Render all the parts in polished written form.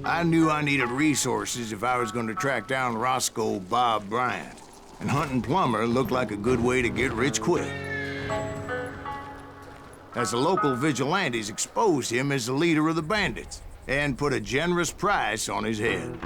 I knew I needed resources if I was going to track down Roscoe Bob Bryant. And hunting Plumber looked like a good way to get rich quick. As the local vigilantes exposed him as the leader of the bandits and put a generous price on his head.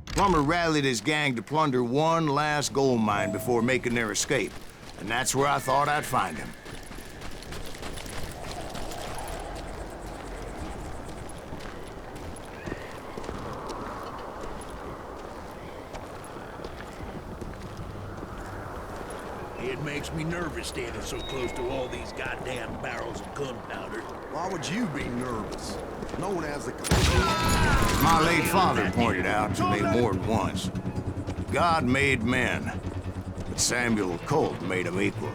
Plummer rallied his gang to plunder one last gold mine before making their escape, and that's where I thought I'd find him. It makes me nervous standing so close to all these goddamn barrels of gunpowder. Why would you be nervous? No one has the... My late father pointed out to me more than once. God made men, but Samuel Colt made them equal.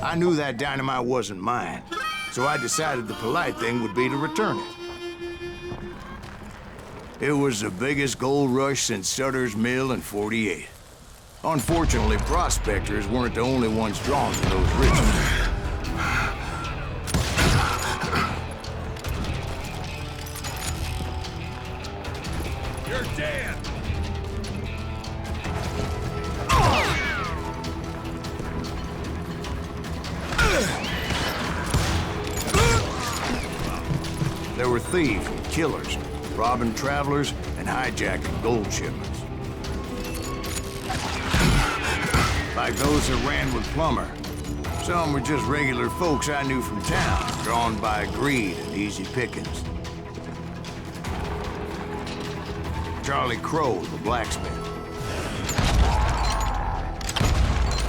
I knew that dynamite wasn't mine, so I decided the polite thing would be to return it. It was the biggest gold rush since Sutter's Mill in '48. Unfortunately, prospectors weren't the only ones drawn to those riches. You're dead! There were thieves and killers, robbing travelers and hijacking gold shipments. Like those that ran with Plummer. Some were just regular folks I knew from town, drawn by greed and easy pickings. Charlie Crow, the blacksmith.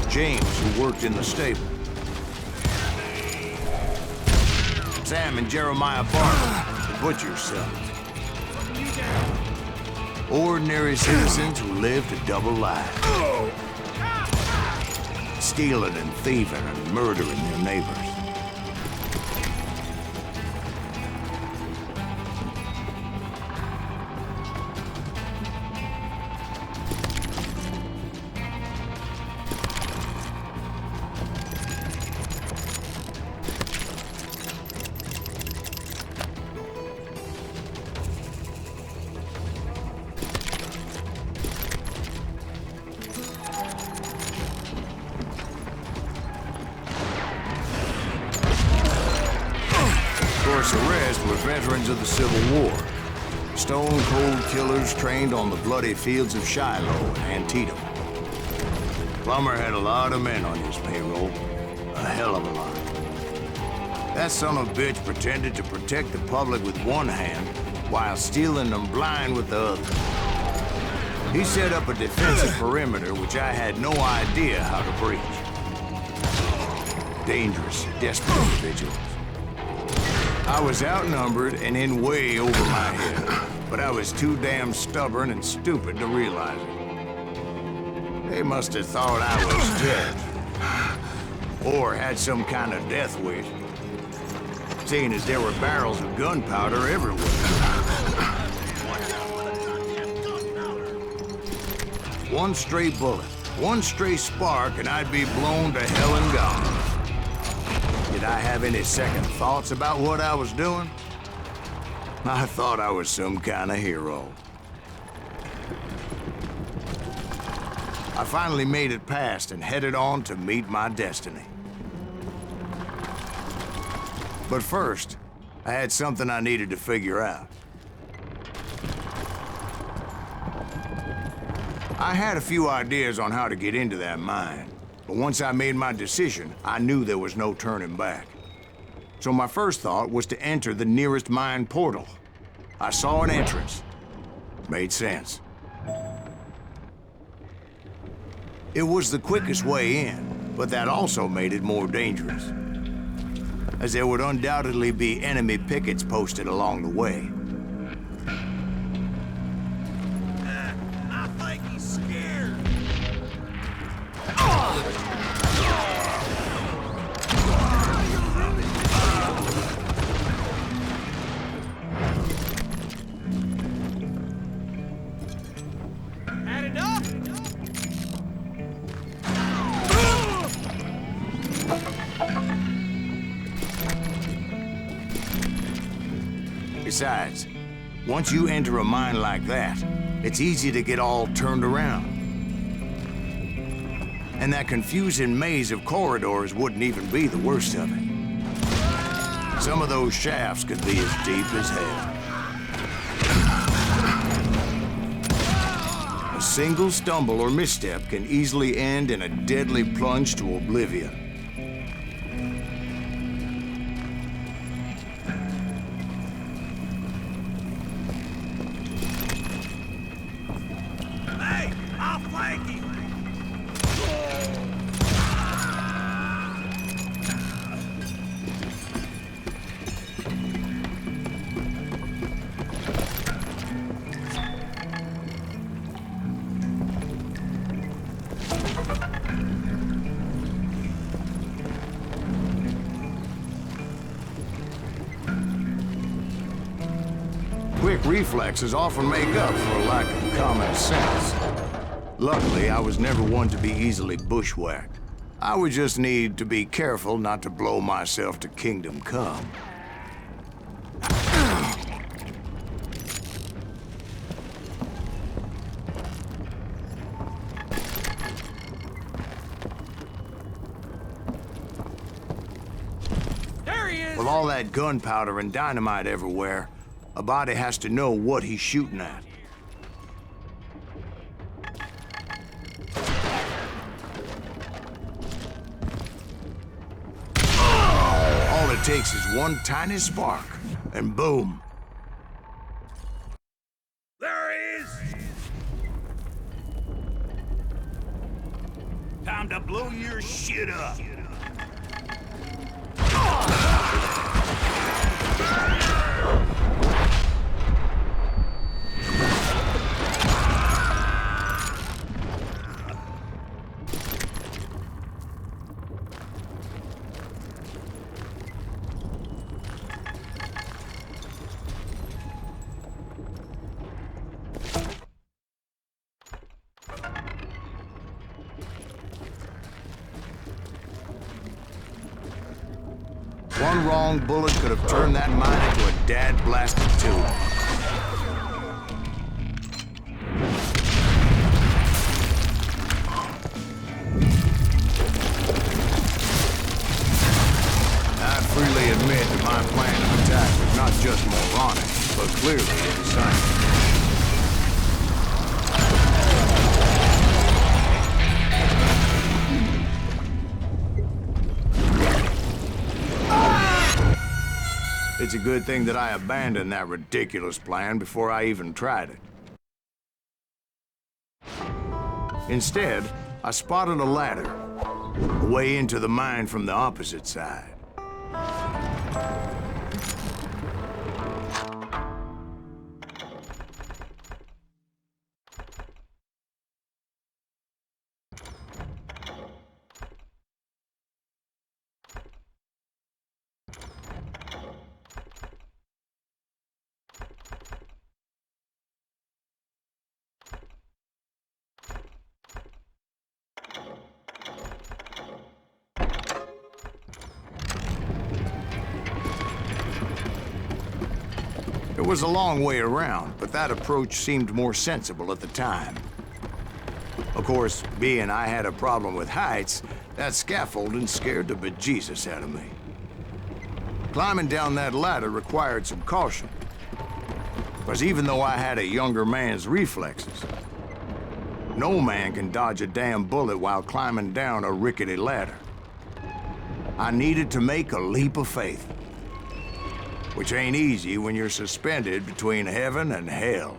James, who worked in the stable. Sam and Jeremiah Barber, the butcher's sons. Ordinary citizens who lived a double life. Stealing and thieving and murdering their neighbors. rest were veterans of the Civil War. Stone-cold killers trained on the bloody fields of Shiloh and Antietam. Plummer had a lot of men on his payroll. A hell of a lot. That son of a bitch pretended to protect the public with one hand while stealing them blind with the other. He set up a defensive perimeter which I had no idea how to breach. Dangerous, desperate individuals. I was outnumbered and in way over my head, but I was too damn stubborn and stupid to realize it. They must have thought I was dead, or had some kind of death wish, seeing as there were barrels of gunpowder everywhere. One stray bullet, one stray spark, and I'd be blown to hell and gone. Did I have any second thoughts about what I was doing? I thought I was some kind of hero. I finally made it past and headed on to meet my destiny. But first, I had something I needed to figure out. I had a few ideas on how to get into that mine. But once I made my decision, I knew there was no turning back. So my first thought was to enter the nearest mine portal. I saw an entrance. Made sense. It was the quickest way in, but that also made it more dangerous, as there would undoubtedly be enemy pickets posted along the way. I think he's scared. Had enough? Besides, once you enter a mine like that, it's easy to get all turned around. And that confusing maze of corridors wouldn't even be the worst of it. Some of those shafts could be as deep as hell. A single stumble or misstep can easily end in a deadly plunge to oblivion. Hey, I'll flank him. Quick reflexes often make up for a lack of common sense. Luckily, I was never one to be easily bushwhacked. I would just need to be careful not to blow myself to kingdom come. There he is! With all that gunpowder and dynamite everywhere, a body has to know what he's shooting at. All it takes is one tiny spark, and boom. There he is. Time to blow your shit up. One wrong bullet could have turned that mine into a dad-blasted tomb. I freely admit that my plan of attack was not just moronic, but clearly a design. It's a good thing that I abandoned that ridiculous plan before I even tried it. Instead, I spotted a ladder, a way into the mine from the opposite side. It was a long way around, but that approach seemed more sensible at the time. Of course, being I had a problem with heights, that scaffolding scared the bejesus out of me. Climbing down that ladder required some caution, because even though I had a younger man's reflexes, no man can dodge a damn bullet while climbing down a rickety ladder. I needed to make a leap of faith, which ain't easy when you're suspended between heaven and hell.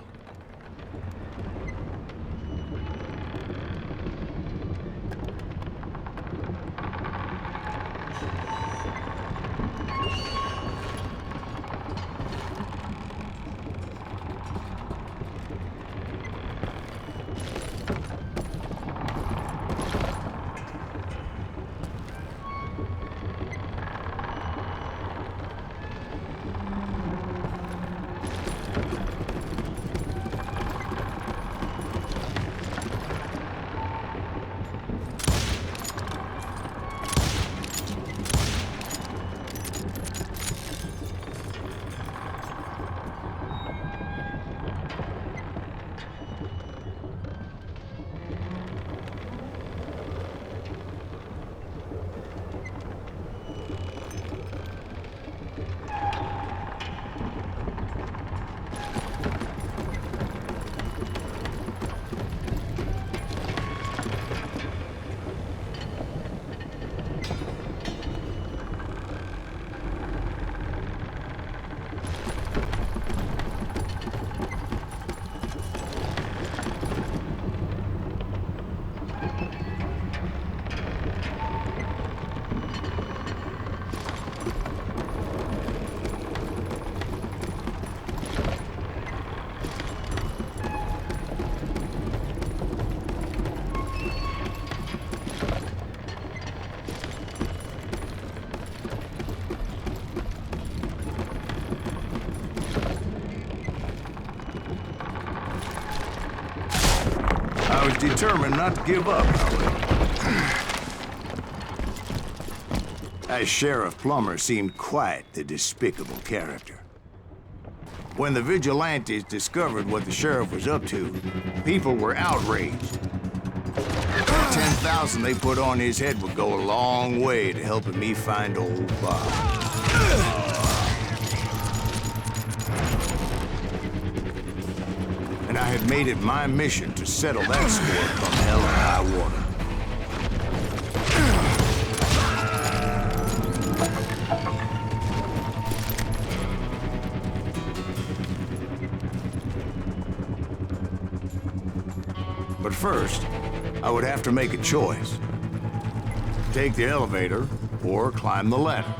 I was determined not to give up, however. As Sheriff Plummer seemed quite the despicable character. When the vigilantes discovered what the sheriff was up to, people were outraged. The 10,000 they put on his head would go a long way to helping me find old Bob. And I had made it my mission to settle that score from hell and high water. But first, I would have to make a choice. Take the elevator or climb the ladder.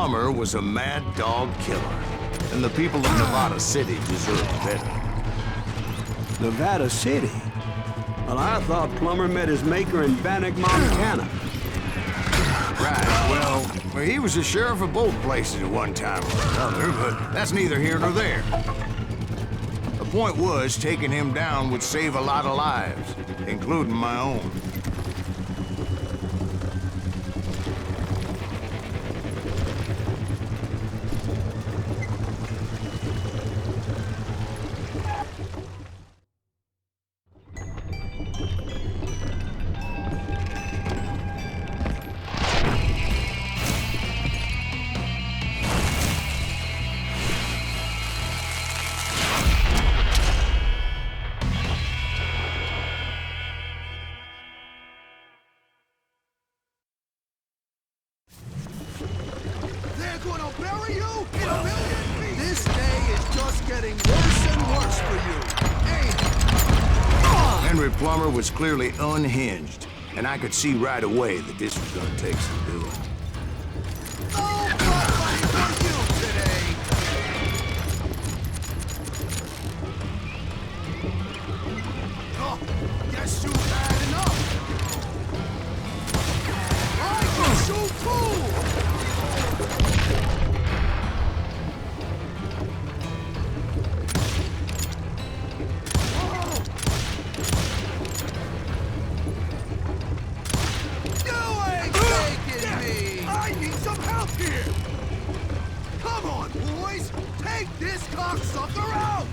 Plumber was a mad dog killer, and the people of Nevada City deserved better. Nevada City? Well, I thought Plumber met his maker in Bannock, Montana. Right, well, he was the sheriff of both places at one time or another, but that's neither here nor there. The point was, taking him down would save a lot of lives, including my own. They're gonna bury you in a million pieces! This day is just getting worse and worse for you. Hey! Henry Plummer was clearly unhinged, and I could see right away that this was gonna take some doing. Oh, nobody for you today! Oh, guess you've had enough! I can shoot too! Come on, boys! Take this cocksucker out!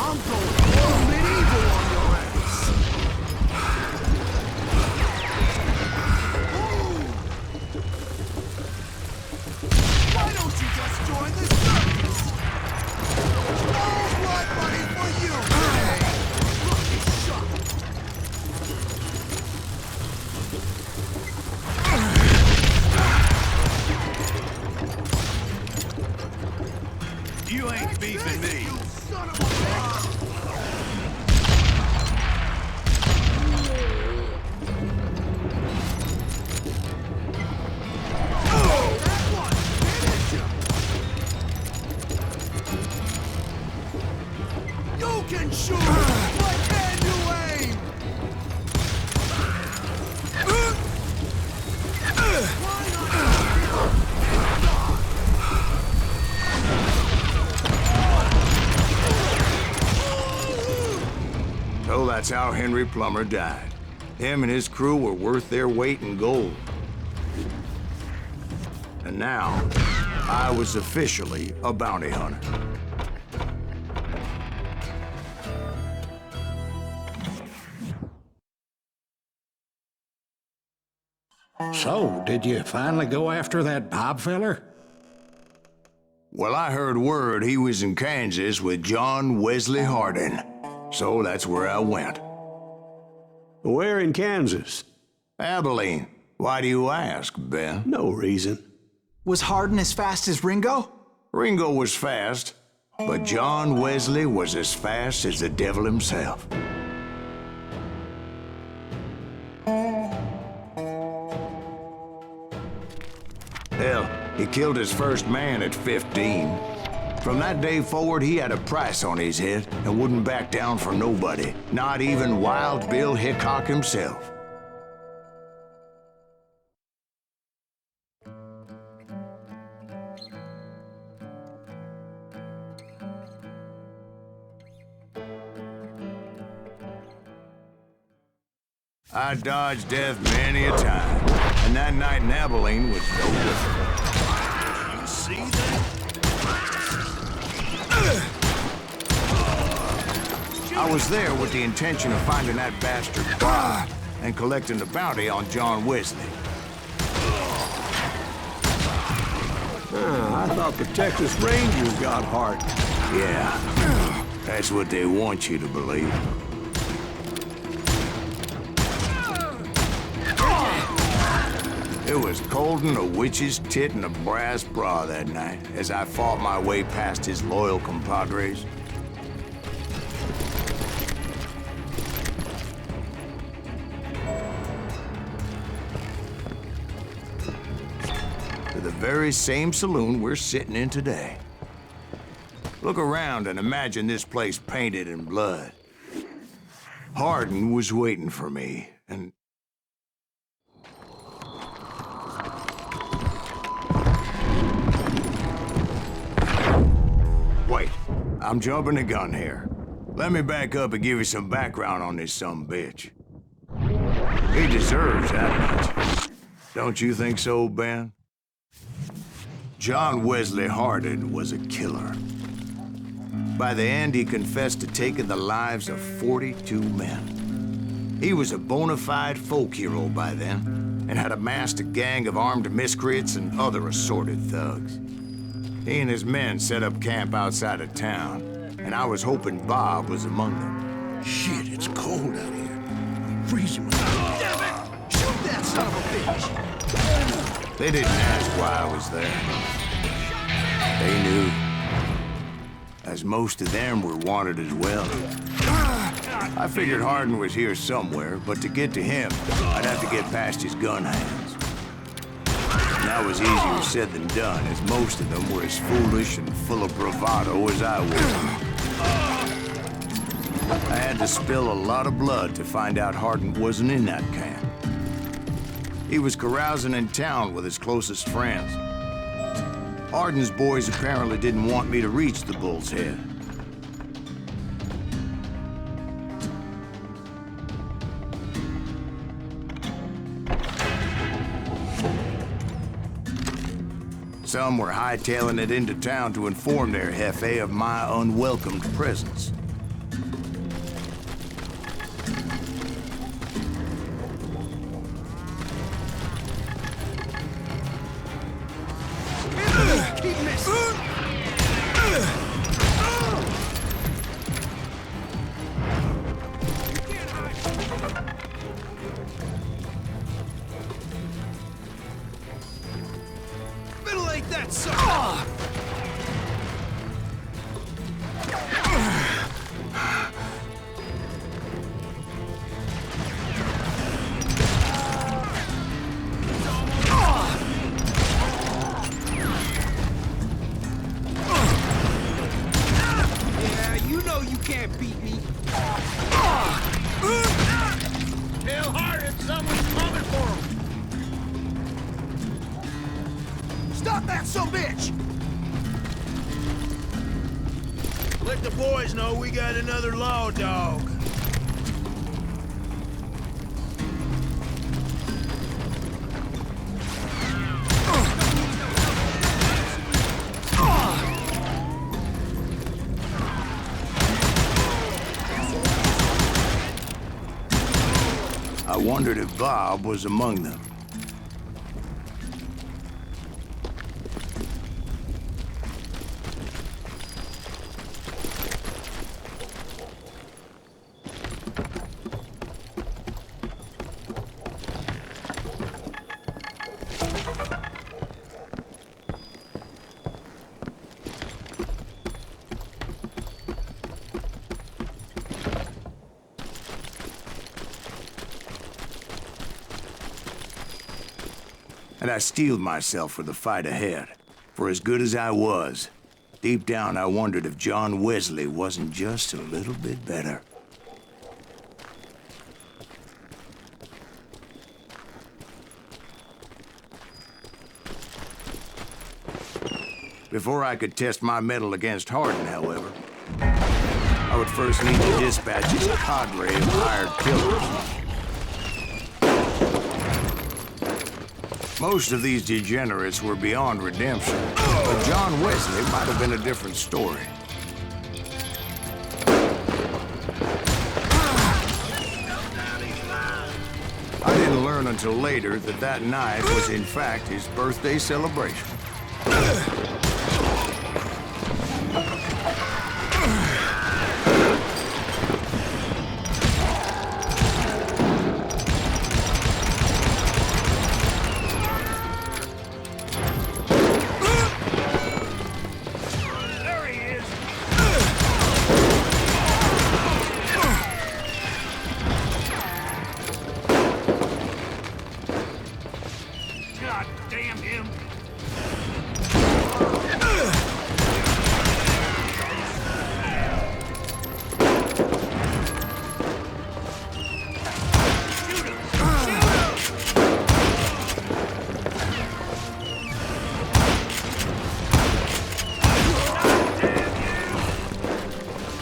I'm going all medieval on your ass! Ooh. Why don't you just join the circus? No blood money for you today! Lucky shot! You ain't beefing me. You son of a bitch! You can shoot, but can you aim? Why not? So that's how Henry Plummer died. Him and his crew were worth their weight in gold. And now, I was officially a bounty hunter. So, did you finally go after that Bob feller? Well, I heard word he was in Kansas with John Wesley Hardin. So that's where I went. Where in Kansas? Abilene. Why do you ask, Ben? No reason. Was Hardin as fast as Ringo? Ringo was fast, but John Wesley was as fast as the devil himself. Hell, he killed his first man at 15. From that day forward, he had a price on his head and wouldn't back down for nobody, not even Wild Bill Hickok himself. I dodged death many a time, and that night in Abilene was no different. You see that? I was there with the intention of finding that bastard Bob and collecting the bounty on John Wesley. I thought the Texas Rangers got heart. Yeah, that's what they want you to believe. It was cold and a witch's tit and a brass bra that night as I fought my way past his loyal compadres. To the very same saloon we're sitting in today. Look around and imagine this place painted in blood. Hardin was waiting for me, and wait, I'm jumping the gun here. Let me back up and give you some background on this sumbitch. He deserves that much. Don't you think so, Ben? John Wesley Hardin was a killer. By the end, he confessed to taking the lives of 42 men. He was a bona fide folk hero by then, and had amassed a gang of armed miscreants and other assorted thugs. He and his men set up camp outside of town, and I was hoping Bob was among them. Shit, it's cold out here. I'm freezing. Damn it! Shoot that son of a bitch! They didn't ask why I was there. They knew. As most of them were wanted as well. I figured Hardin was here somewhere, but to get to him, I'd have to get past his gun hands. And that was easier said than done, as most of them were as foolish and full of bravado as I was. I had to spill a lot of blood to find out Hardin wasn't in that camp. He was carousing in town with his closest friends. Hardin's boys apparently didn't want me to reach the bull's head. Some were hightailing it into town to inform their jefe of my unwelcomed presence. Stop that sumbitch! Let the boys know we got another law dog. I wondered if Bob was among them. And I steeled myself for the fight ahead. For as good as I was, deep down I wondered if John Wesley wasn't just a little bit better. Before I could test my mettle against Hardin, however, I would first need to dispatch his cadre of hired killers. Most of these degenerates were beyond redemption, but John Wesley might have been a different story. I didn't learn until later that that night was in fact his birthday celebration.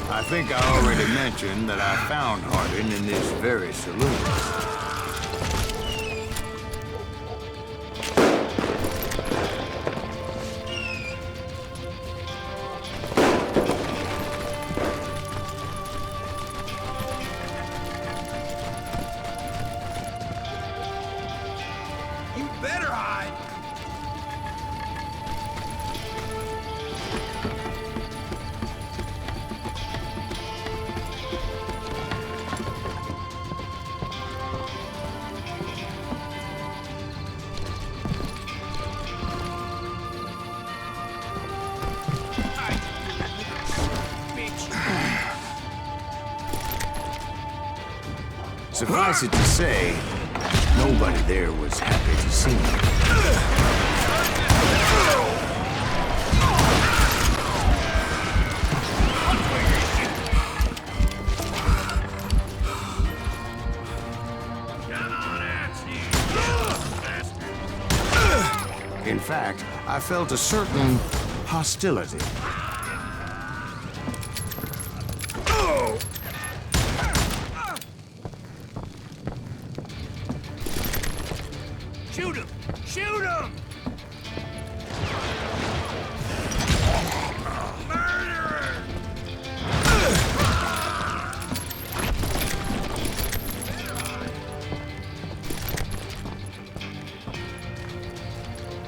I think I already mentioned that I found Hardin in this very saloon. You better hide! Suffice it to say, nobody there was happy to see me. In fact, I felt a certain hostility. Shoot him! Shoot him! Murderer!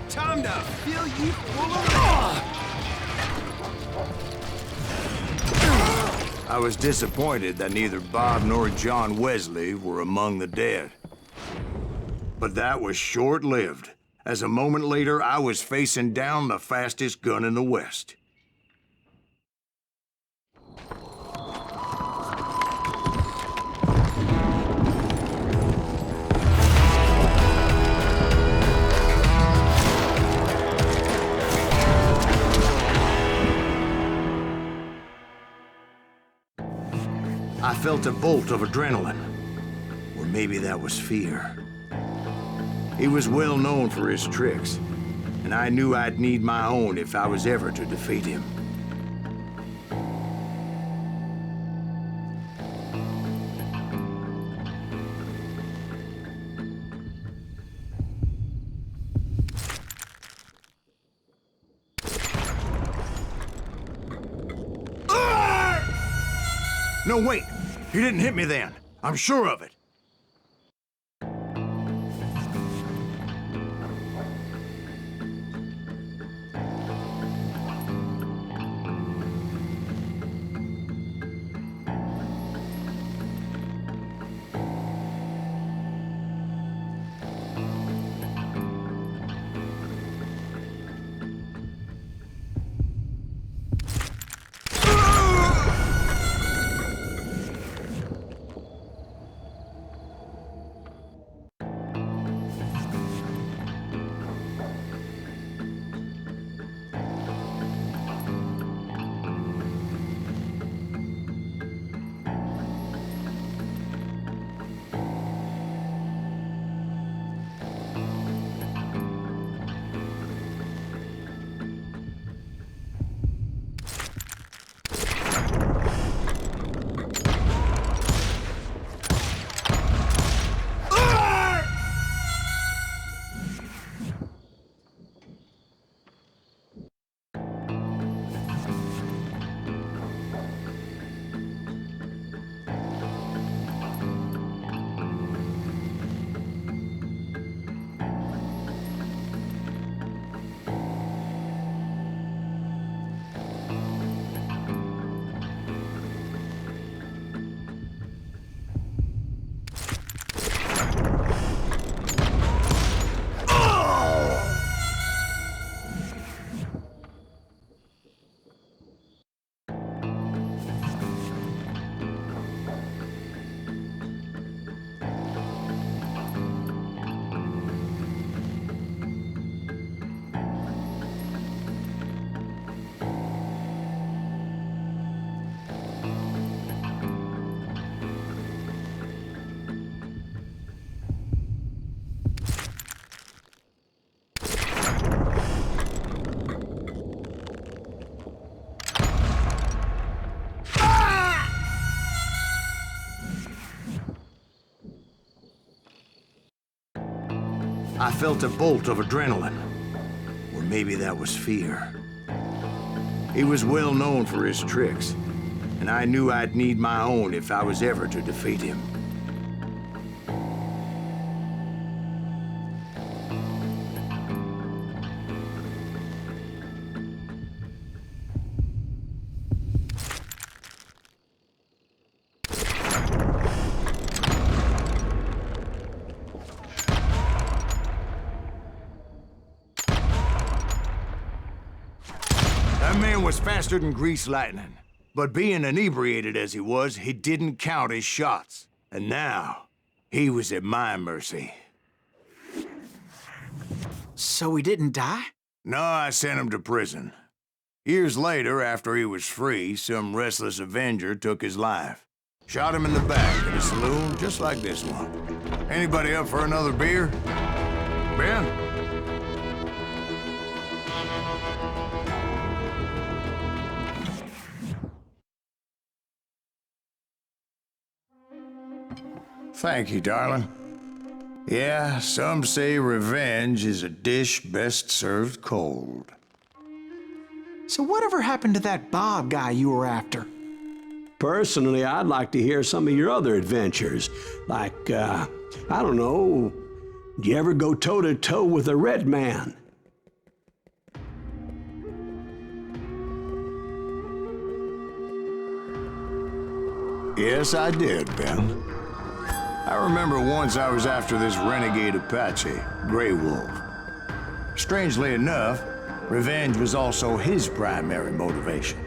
Time to fill you full of I was disappointed that neither Bob nor John Wesley were among the dead. But that was short-lived, as a moment later I was facing down the fastest gun in the West. I felt a bolt of adrenaline, or maybe that was fear. He was well known for his tricks, and I knew I'd need my own if I was ever to defeat him. No, wait! He didn't hit me then. I'm sure of it. I felt a bolt of adrenaline. Or maybe that was fear. He was well known for his tricks, and I knew I'd need my own if I was ever to defeat him. That man was faster than greased lightning. But being inebriated as he was, he didn't count his shots. And now, he was at my mercy. So he didn't die? No, I sent him to prison. Years later, after he was free, some restless Avenger took his life. Shot him in the back in a saloon just like this one. Anybody up for another beer? Ben? Thank you, darling. Yeah, some say revenge is a dish best served cold. So whatever happened to that Bob guy you were after? Personally, I'd like to hear some of your other adventures. Like, I don't know, do you ever go toe-to-toe with a red man? Yes, I did, Ben. I remember once I was after this renegade Apache, Grey Wolf. Strangely enough, revenge was also his primary motivation.